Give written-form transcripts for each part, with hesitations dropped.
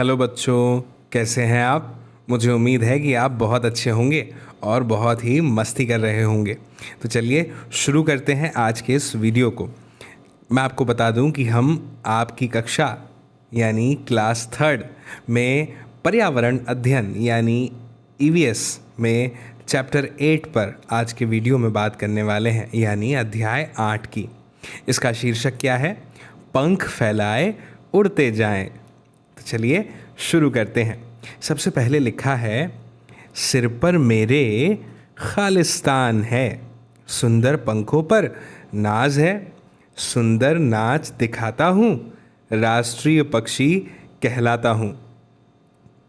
Hello बच्चों, कैसे हैं आप। मुझे उम्मीद है कि आप बहुत अच्छे होंगे और बहुत ही मस्ती कर रहे होंगे। तो चलिए शुरू करते हैं आज के इस वीडियो को। मैं आपको बता दूं कि हम आपकी कक्षा यानी क्लास थर्ड में पर्यावरण अध्ययन यानी ईवीएस में चैप्टर 8 पर आज के वीडियो में बात करने वाले हैं, यानी अध्याय 8 की। इसका शीर्षक क्या है? पंख फैलाए उड़ते जाएं। तो चलिए शुरू करते हैं। सबसे पहले लिखा है, सिर पर मेरे खालिस्तान है, सुंदर पंखों पर नाज है, सुंदर नाच दिखाता हूँ, राष्ट्रीय पक्षी कहलाता हूँ।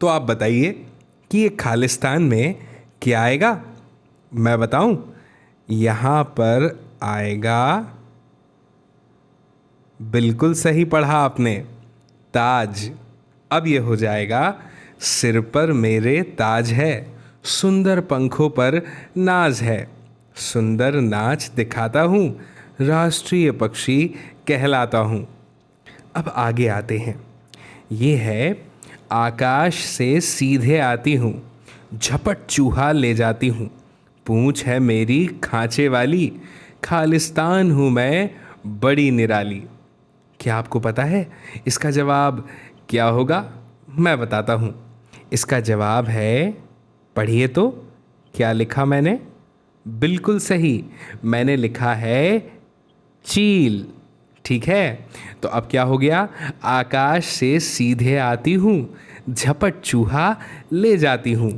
तो आप बताइए कि ये खालिस्तान में क्या आएगा? मैं बताऊं? यहाँ पर आएगा, बिल्कुल सही पढ़ा आपने, ताज। अब ये हो जाएगा, सिर पर मेरे ताज है, सुंदर पंखों पर नाज है, सुंदर नाच दिखाता हूँ, राष्ट्रीय पक्षी कहलाता हूँ। अब आगे आते हैं। ये है, आकाश से सीधे आती हूँ, झपट चूहा ले जाती हूँ, पूँछ है मेरी खांचे वाली, खालिस्तान हूँ मैं बड़ी निराली। क्या आपको पता है इसका जवाब क्या होगा? मैं बताता हूँ। इसका जवाब है, पढ़िए तो, क्या लिखा मैंने? बिल्कुल सही, मैंने लिखा है चील। ठीक है, तो अब क्या हो गया? आकाश से सीधे आती हूँ, झपट चूहा ले जाती हूँ,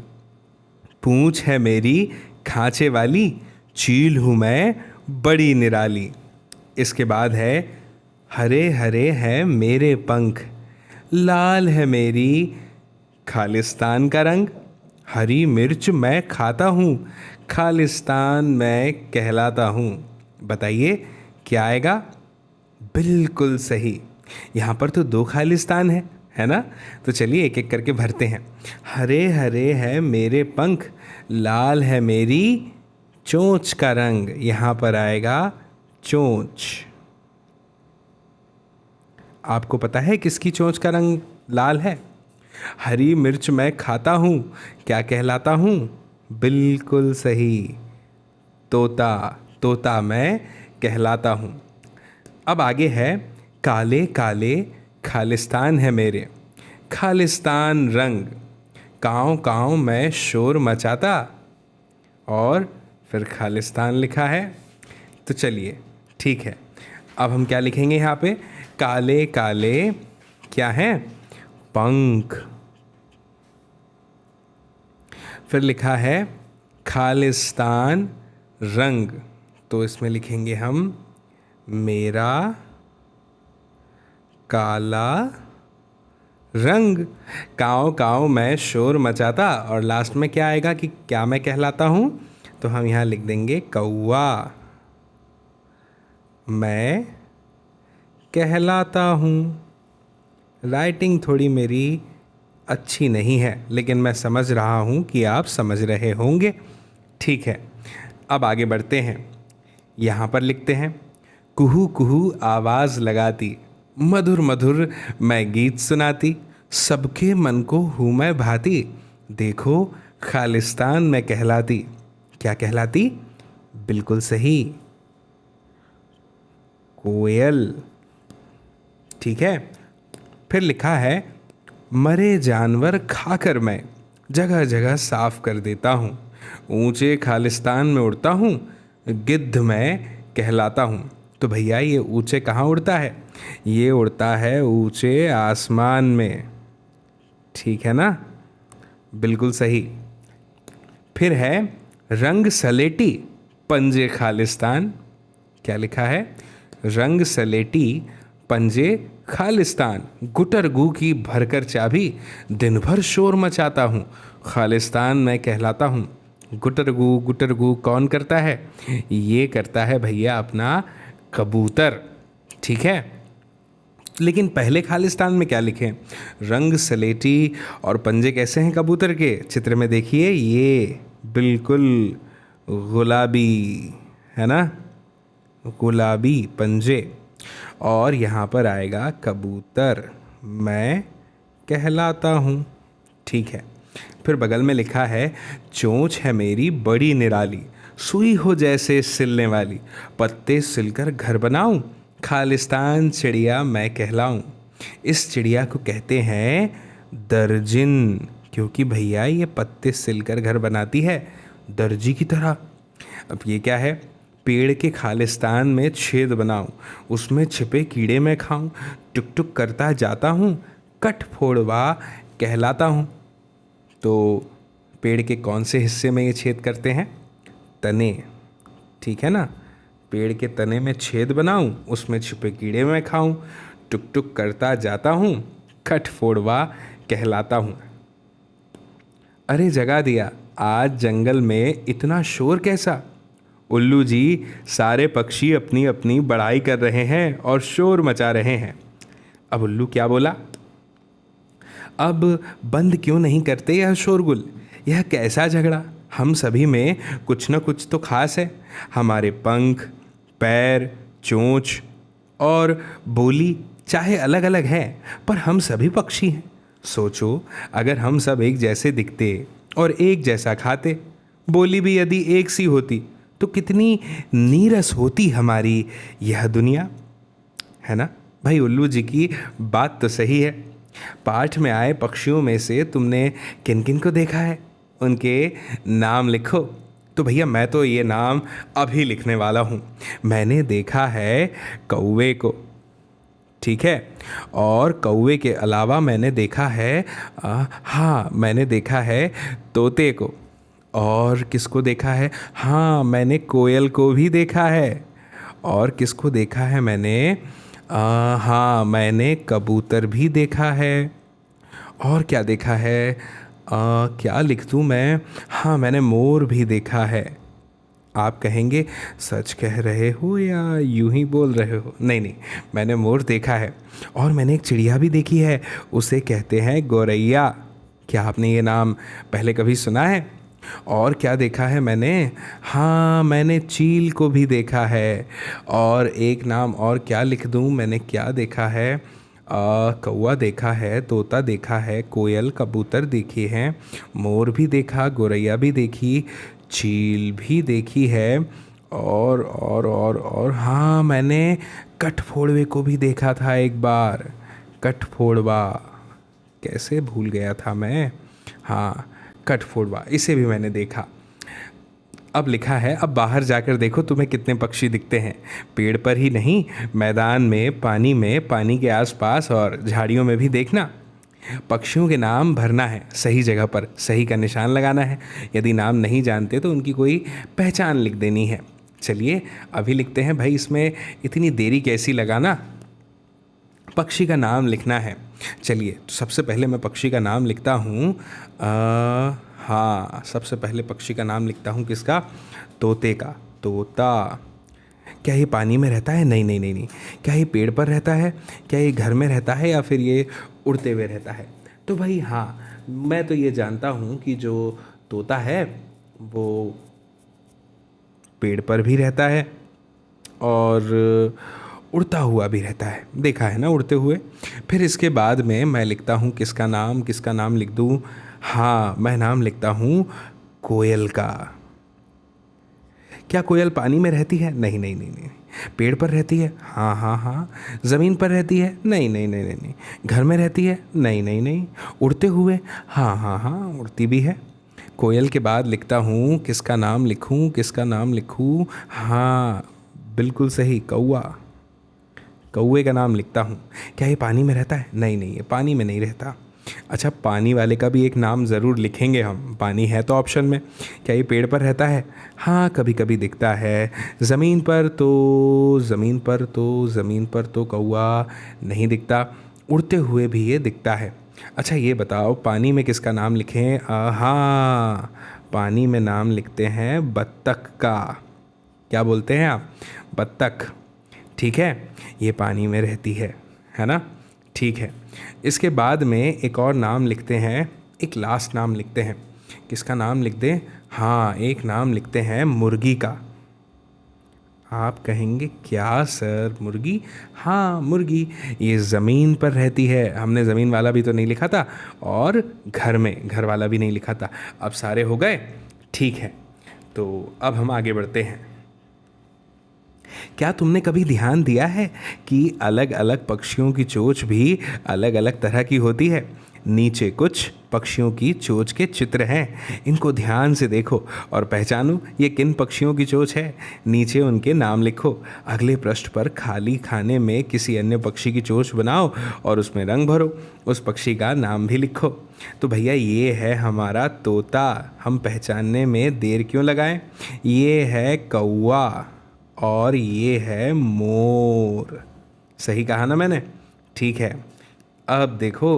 पूँछ है मेरी खांचे वाली, चील हूँ मैं बड़ी निराली। इसके बाद है, हरे हरे हैं मेरे पंख, लाल है मेरी खालिस्तान का रंग, हरी मिर्च मैं खाता हूँ, खालिस्तान मैं कहलाता हूँ। बताइए क्या आएगा? बिल्कुल सही। यहाँ पर तो दो खालिस्तान है ना? तो चलिए एक एक करके भरते हैं। हरे हरे है मेरे पंख, लाल है मेरी चोंच का रंग, यहाँ पर आएगा चोंच। आपको पता है किसकी चोंच का रंग लाल है? हरी मिर्च मैं खाता हूँ, क्या कहलाता हूँ? बिल्कुल सही, तोता। तोता मैं कहलाता हूँ। अब आगे है, काले काले खालिस्तान है मेरे, खालिस्तान रंग, काँव काँव मैं शोर मचाता, और फिर खालिस्तान लिखा है। तो चलिए ठीक है, अब हम क्या लिखेंगे यहाँ पे? काले काले क्या है? पंख। फिर लिखा है खालिस्तान रंग, तो इसमें लिखेंगे हम मेरा काला रंग, काँव काँव मैं शोर मचाता, और लास्ट में क्या आएगा कि क्या मैं कहलाता हूँ? तो हम यहाँ लिख देंगे कौवा मैं कहलाता हूँ। राइटिंग थोड़ी मेरी अच्छी नहीं है, लेकिन मैं समझ रहा हूँ कि आप समझ रहे होंगे। ठीक है, अब आगे बढ़ते हैं। यहाँ पर लिखते हैं, कुहू कुहू आवाज़ लगाती, मधुर मधुर मैं गीत सुनाती, सबके मन को हूँ मैं भाती, देखो खालिस्तान मैं कहलाती। क्या कहलाती? बिल्कुल सही, कोयल। ठीक है, फिर लिखा है, मरे जानवर खाकर मैं जगह जगह साफ कर देता हूँ, ऊंचे खालिस्तान में उड़ता हूँ, गिद्ध मैं कहलाता हूँ। तो भैया ये ऊंचे कहाँ उड़ता है? ये उड़ता है ऊंचे आसमान में। ठीक है ना? बिल्कुल सही। फिर है, रंग सलेटी पंजे खालिस्तान। क्या लिखा है? रंग सलेटी पंजे खालिस्तान, गुटरगू की भरकर चाबी, दिन भर शोर मचाता हूँ, खालिस्तान मैं कहलाता हूँ। गुटरगू गुटरगू कौन करता है? ये करता है भैया अपना कबूतर। ठीक है, लेकिन पहले खालिस्तान में क्या लिखें? रंग सलेटी और पंजे कैसे हैं कबूतर के? चित्र में देखिए, ये बिल्कुल गुलाबी है ना, गुलाबी पंजे। और यहाँ पर आएगा कबूतर मैं कहलाता हूँ। ठीक है। फिर बगल में लिखा है, चोंच है मेरी बड़ी निराली, सुई हो जैसे सिलने वाली, पत्ते सिलकर घर बनाऊं, खालिस्तान चिड़िया मैं कहलाऊं। इस चिड़िया को कहते हैं दर्जिन, क्योंकि भैया ये पत्ते सिलकर घर बनाती है दर्जी की तरह। अब ये क्या है, पेड़ के खालिस्तान में छेद बनाऊं, उसमें छिपे कीड़े मैं खाऊं, टुक टुक करता जाता हूँ, कट फोड़वा कहलाता हूँ। तो पेड़ के कौन से हिस्से में ये छेद करते हैं? तने, ठीक है ना। पेड़ के तने में छेद बनाऊं, उसमें छिपे कीड़े मैं खाऊं, टुक टुक करता जाता हूँ, कट फोड़वा कहलाता हूँ। अरे जगा दिया, आज जंगल में इतना शोर कैसा? उल्लू जी, सारे पक्षी अपनी अपनी बड़ाई कर रहे हैं और शोर मचा रहे हैं। अब उल्लू क्या बोला? अब बंद क्यों नहीं करते यह शोरगुल? यह कैसा झगड़ा? हम सभी में कुछ न कुछ तो खास है। हमारे पंख, पैर, चोंच और बोली चाहे अलग अलग है, पर हम सभी पक्षी हैं। सोचो, अगर हम सब एक जैसे दिखते और एक जैसा खाते, बोली भी यदि एक सी होती, तो कितनी नीरस होती हमारी यह दुनिया, है ना। भाई उल्लू जी की बात तो सही है। पाठ में आए पक्षियों में से तुमने किन किन को देखा है? उनके नाम लिखो। तो भैया मैं तो ये नाम अभी लिखने वाला हूँ। मैंने देखा है कौवे को, ठीक है, और कौवे के अलावा मैंने देखा है हाँ मैंने देखा है तोते को। और किसको देखा है? हाँ मैंने कोयल को भी देखा है। और किसको देखा है मैंने? हाँ मैंने कबूतर भी देखा है। और क्या देखा है? क्या लिख दूँ मैं? हाँ मैंने मोर भी देखा है। आप कहेंगे सच कह रहे हो या यूं ही बोल रहे हो? नहीं नहीं, मैंने मोर देखा है। और मैंने एक चिड़िया भी देखी है, उसे कहते हैं गौरैया। क्या आपने ये नाम पहले कभी सुना है? और क्या देखा है मैंने? हाँ मैंने चील को भी देखा है। और एक नाम और क्या लिख दूँ? मैंने क्या देखा है? कौवा देखा है, तोता देखा है, कोयल, कबूतर देखे हैं, मोर भी देखा, गौरैया भी देखी, चील भी देखी है। और हाँ मैंने कठफोड़वे को भी देखा था एक बार। कठफोड़वा, कैसे भूल गया था मैं। हाँ कठफोड़वा, इसे भी मैंने देखा। अब लिखा है, अब बाहर जाकर देखो तुम्हें कितने पक्षी दिखते हैं। पेड़ पर ही नहीं, मैदान में, पानी के आसपास और झाड़ियों में भी देखना। पक्षियों के नाम भरना है, सही जगह पर सही का निशान लगाना है। यदि नाम नहीं जानते तो उनकी कोई पहचान लिख देनी है। चलिए अभी लिखते हैं। भाई इसमें इतनी देरी कैसी लगाना? पक्षी का नाम लिखना है। चलिए तो सबसे पहले मैं पक्षी का नाम लिखता हूँ। हाँ सबसे पहले पक्षी का नाम लिखता हूँ किसका? तोते का। तोता। क्या ये पानी में रहता है? नहीं नहीं नहीं नहीं। क्या ये पेड़ पर रहता है? क्या ये घर में रहता है या फिर ये उड़ते हुए रहता है? तो भाई हाँ, मैं तो ये जानता हूँ कि जो तोता है वो पेड़ पर भी रहता है और उड़ता हुआ भी रहता है। देखा है ना उड़ते हुए। फिर इसके बाद में मैं लिखता हूँ किसका नाम लिख दूँ? हाँ मैं नाम लिखता हूँ कोयल का। क्या कोयल पानी में रहती है? नहीं नहीं नहीं नहीं। पेड़ पर रहती है? हाँ हाँ हाँ। ज़मीन पर रहती है? नहीं नहीं नहीं नहीं नहीं। घर में रहती है? नहीं नहीं नहीं। उड़ते हुए? हाँ हाँ हाँ, उड़ती भी है। कोयल के बाद लिखता हूँ किसका नाम लिखूँ? हाँ बिल्कुल सही, कौवा। कौवे का नाम लिखता हूँ। क्या ये पानी में रहता है? नहीं नहीं, ये पानी में नहीं रहता। अच्छा, पानी वाले का भी एक नाम ज़रूर लिखेंगे हम, पानी है तो ऑप्शन में। क्या ये पेड़ पर रहता है? हाँ कभी कभी दिखता है। ज़मीन पर तो कौवा नहीं दिखता। उड़ते हुए भी ये दिखता है। अच्छा ये बताओ, पानी में किसका नाम लिखें? हाँ पानी में नाम लिखते हैं बत्तख का। क्या बोलते हैं आप? बत्तख। ठीक है, ये पानी में रहती है ना। ठीक है, इसके बाद में एक और नाम लिखते हैं, एक लास्ट नाम लिखते हैं। किसका नाम लिख दें? हाँ एक नाम लिखते हैं मुर्गी का। आप कहेंगे क्या सर, मुर्गी? हाँ मुर्गी, ये ज़मीन पर रहती है। हमने ज़मीन वाला भी तो नहीं लिखा था और घर में घर वाला भी नहीं लिखा था। अब सारे हो गए, ठीक है। तो अब हम आगे बढ़ते हैं। क्या तुमने कभी ध्यान दिया है कि अलग अलग पक्षियों की चोंच भी अलग अलग तरह की होती है? नीचे कुछ पक्षियों की चोंच के चित्र हैं, इनको ध्यान से देखो और पहचानो ये किन पक्षियों की चोंच है। नीचे उनके नाम लिखो। अगले पृष्ठ पर खाली खाने में किसी अन्य पक्षी की चोंच बनाओ और उसमें रंग भरो। उस पक्षी का नाम भी लिखो। तो भैया ये है हमारा तोता। हम पहचानने में देर क्यों लगाएं? ये है कौवा और ये है मोर। सही कहा ना मैंने? ठीक है। अब देखो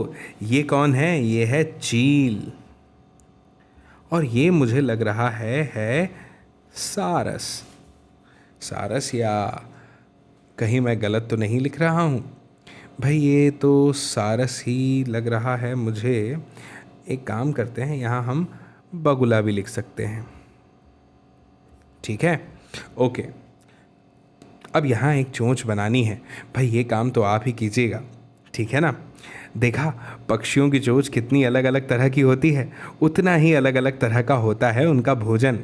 ये कौन है? ये है चील। और ये मुझे लग रहा है सारस। सारस, या कहीं मैं गलत तो नहीं लिख रहा हूँ? भाई ये तो सारस ही लग रहा है मुझे। एक काम करते हैं, यहाँ हम बगुला भी लिख सकते हैं। ठीक है, ओके। अब यहाँ एक चोंच बनानी है। भाई ये काम तो आप ही कीजिएगा, ठीक है ना? देखा पक्षियों की चोंच कितनी अलग अलग तरह की होती है, उतना ही अलग अलग तरह का होता है उनका भोजन।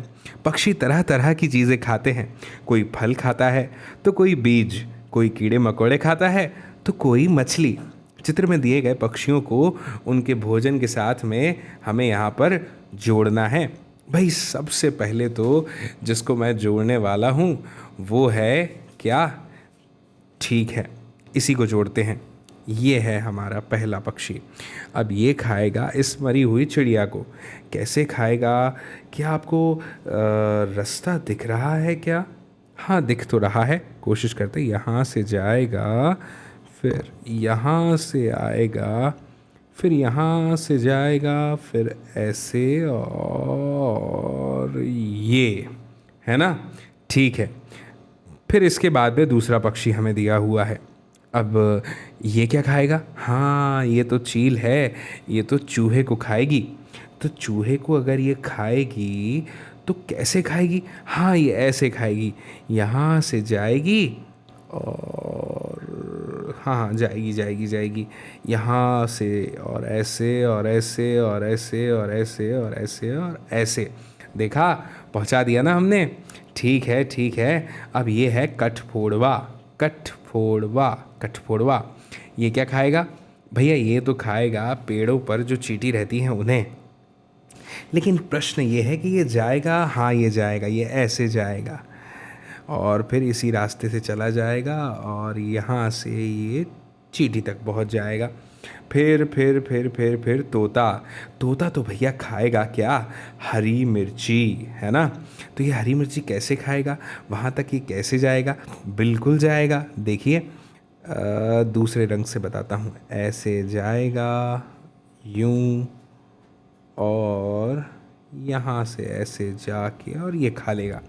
पक्षी तरह तरह की चीज़ें खाते हैं। कोई फल खाता है तो कोई बीज, कोई कीड़े मकोड़े खाता है तो कोई मछली। चित्र में दिए गए पक्षियों को उनके भोजन के साथ में हमें यहाँ पर जोड़ना है। भाई सबसे पहले तो जिसको मैं जोड़ने वाला हूँ वो है क्या? ठीक है, इसी को जोड़ते हैं। ये है हमारा पहला पक्षी। अब ये खाएगा इस मरी हुई चिड़िया को। कैसे खाएगा? क्या आपको रास्ता दिख रहा है क्या? हाँ दिख तो रहा है। कोशिश करते, यहाँ से जाएगा, फिर यहाँ से आएगा, फिर यहाँ से जाएगा, फिर ऐसे, और ये है ना? ठीक है। फिर इसके बाद में दूसरा पक्षी हमें दिया हुआ है। अब ये क्या खाएगा? हाँ ये तो चील है, ये तो चूहे को खाएगी। तो चूहे को अगर ये खाएगी तो कैसे खाएगी? हाँ ये ऐसे खाएगी, यहाँ से जाएगी और हाँ जाएगी जाएगी जाएगी, यहाँ से और ऐसे और ऐसे और ऐसे और ऐसे और ऐसे और ऐसे। देखा, पहुँचा दिया ना हमने। ठीक है ठीक है। अब ये है कठफोड़वा। कठफोड़वा, कठफोड़वा ये क्या खाएगा? भैया ये तो खाएगा पेड़ों पर जो चींटी रहती हैं उन्हें। लेकिन प्रश्न ये है कि ये जाएगा, हाँ ये जाएगा, ये ऐसे जाएगा और फिर इसी रास्ते से चला जाएगा और यहाँ से ये चींटी तक पहुँच जाएगा। फिर तोता। तोता तो भैया खाएगा क्या? हरी मिर्ची, है ना? तो ये हरी मिर्ची कैसे खाएगा? वहाँ तक ये कैसे जाएगा? बिल्कुल जाएगा। देखिए दूसरे रंग से बताता हूँ। ऐसे जाएगा, यूं, और यहाँ से ऐसे जाके और ये खा लेगा।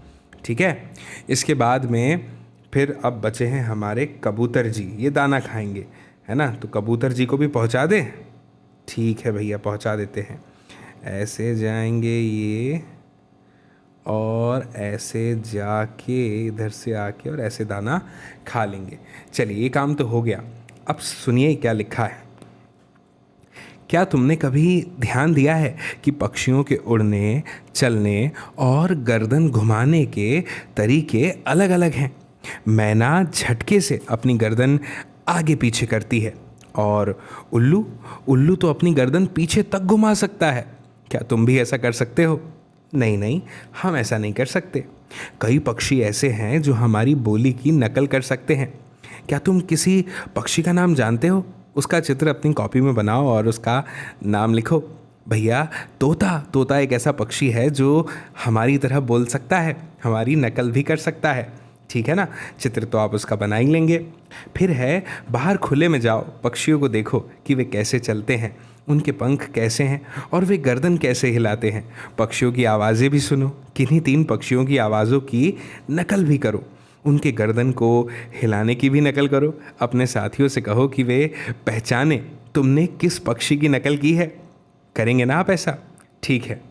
ठीक है। इसके बाद में फिर अब बचे हैं हमारे कबूतर जी। ये दाना खाएंगे, है ना? तो कबूतर जी को भी पहुंचा दें। ठीक है भैया, पहुंचा देते हैं। ऐसे जाएंगे ये और ऐसे जाके इधर से आके और ऐसे दाना खा लेंगे। चलिए ये काम तो हो गया। अब सुनिए क्या लिखा है। क्या तुमने कभी ध्यान दिया है कि पक्षियों के उड़ने, चलने और गर्दन घुमाने के तरीके अलग अलग हैं? मैना झटके से अपनी गर्दन आगे पीछे करती है और उल्लू तो अपनी गर्दन पीछे तक घुमा सकता है। क्या तुम भी ऐसा कर सकते हो? नहीं नहीं, हम ऐसा नहीं कर सकते। कई पक्षी ऐसे हैं जो हमारी बोली की नकल कर सकते हैं। क्या तुम किसी पक्षी का नाम जानते हो? उसका चित्र अपनी कॉपी में बनाओ और उसका नाम लिखो। भैया तोता एक ऐसा पक्षी है जो हमारी तरह बोल सकता है, हमारी नकल भी कर सकता है। ठीक है ना? चित्र तो आप उसका बना ही लेंगे। फिर है बाहर खुले में जाओ, पक्षियों को देखो कि वे कैसे चलते हैं, उनके पंख कैसे हैं और वे गर्दन कैसे हिलाते हैं। पक्षियों की आवाज़ें भी सुनो, किन्हीं 3 पक्षियों की आवाज़ों की नकल भी करो। उनके गर्दन को हिलाने की भी नकल करो। अपने साथियों से कहो कि वे पहचाने तुमने किस पक्षी की नकल की है। करेंगे ना आप ऐसा? ठीक है।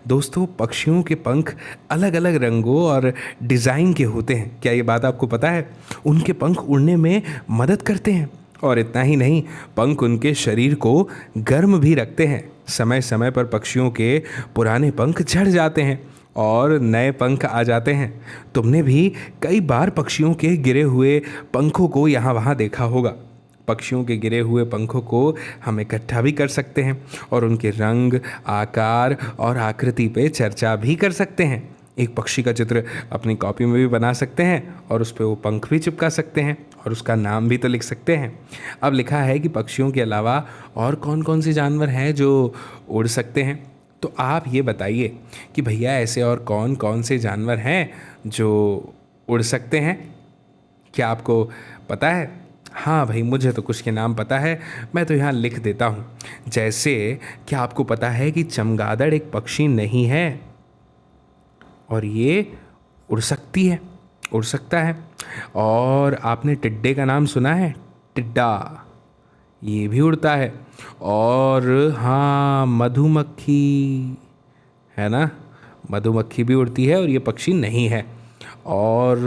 दोस्तों, पक्षियों के पंख अलग अलग रंगों और डिज़ाइन के होते हैं। क्या ये बात आपको पता है? उनके पंख उड़ने में मदद करते हैं। और इतना ही नहीं, पंख उनके शरीर को गर्म भी रखते हैं। समय समय पर पक्षियों के पुराने पंख झड़ जाते हैं और नए पंख आ जाते हैं। तुमने भी कई बार पक्षियों के गिरे हुए पंखों को यहाँ वहाँ देखा होगा। पक्षियों के गिरे हुए पंखों को हम इकट्ठा भी कर सकते हैं और उनके रंग, आकार और आकृति पे चर्चा भी कर सकते हैं। एक पक्षी का चित्र अपनी कॉपी में भी बना सकते हैं और उस पर वो पंख भी चिपका सकते हैं और उसका नाम भी तो लिख सकते हैं। अब लिखा है कि पक्षियों के अलावा और कौन कौन से जानवर हैं जो उड़ सकते हैं। तो आप ये बताइए कि भैया ऐसे और कौन कौन से जानवर हैं जो उड़ सकते हैं? क्या आपको पता है? हाँ भाई, मुझे तो कुछ के नाम पता है, मैं तो यहाँ लिख देता हूँ। जैसे, क्या आपको पता है कि चमगादड़ एक पक्षी नहीं है और ये उड़ सकता है। और आपने टिड्डे का नाम सुना है? टिड्डा, ये भी उड़ता है। और हाँ, मधुमक्खी है ना, मधुमक्खी भी उड़ती है और ये पक्षी नहीं है। और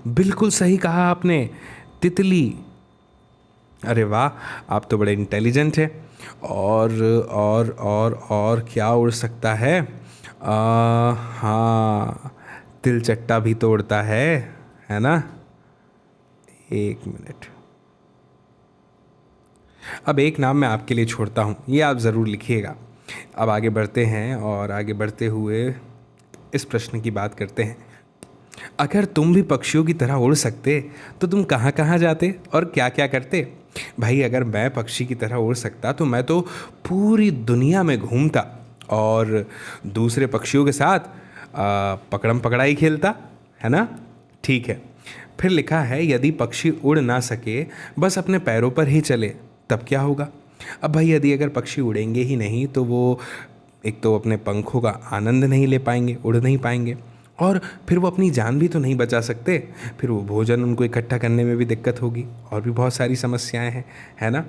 बिल्कुल सही कहा आपने, तितली। अरे वाह, आप तो बड़े इंटेलिजेंट हैं। और क्या उड़ सकता है? हाँ, तिलचट्टा भी तो उड़ता है ना। एक मिनट, अब एक नाम मैं आपके लिए छोड़ता हूँ, ये आप ज़रूर लिखिएगा। अब आगे बढ़ते हैं और आगे बढ़ते हुए इस प्रश्न की बात करते हैं। अगर तुम भी पक्षियों की तरह उड़ सकते तो तुम कहाँ कहाँ जाते और क्या क्या करते? भाई, अगर मैं पक्षी की तरह उड़ सकता तो मैं तो पूरी दुनिया में घूमता और दूसरे पक्षियों के साथ पकड़म पकड़ाई खेलता, है ना। ठीक है, फिर लिखा है यदि पक्षी उड़ ना सके, बस अपने पैरों पर ही चले, तब क्या होगा? अब भाई, यदि अगर पक्षी उड़ेंगे ही नहीं तो वो एक तो अपने पंखों का आनंद नहीं ले पाएंगे, उड़ नहीं पाएंगे, और फिर वो अपनी जान भी तो नहीं बचा सकते। फिर वो भोजन उनको इकट्ठा करने में भी दिक्कत होगी और भी बहुत सारी समस्याएं हैं, है ना।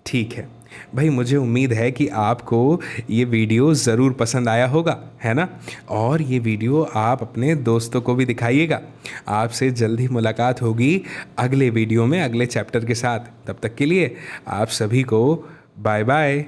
ठीक है भाई, मुझे उम्मीद है कि आपको ये वीडियो ज़रूर पसंद आया होगा, है ना। और ये वीडियो आप अपने दोस्तों को भी दिखाइएगा। आपसे जल्द ही मुलाकात होगी अगले वीडियो में, अगले चैप्टर के साथ। तब तक के लिए आप सभी को बाय बाय।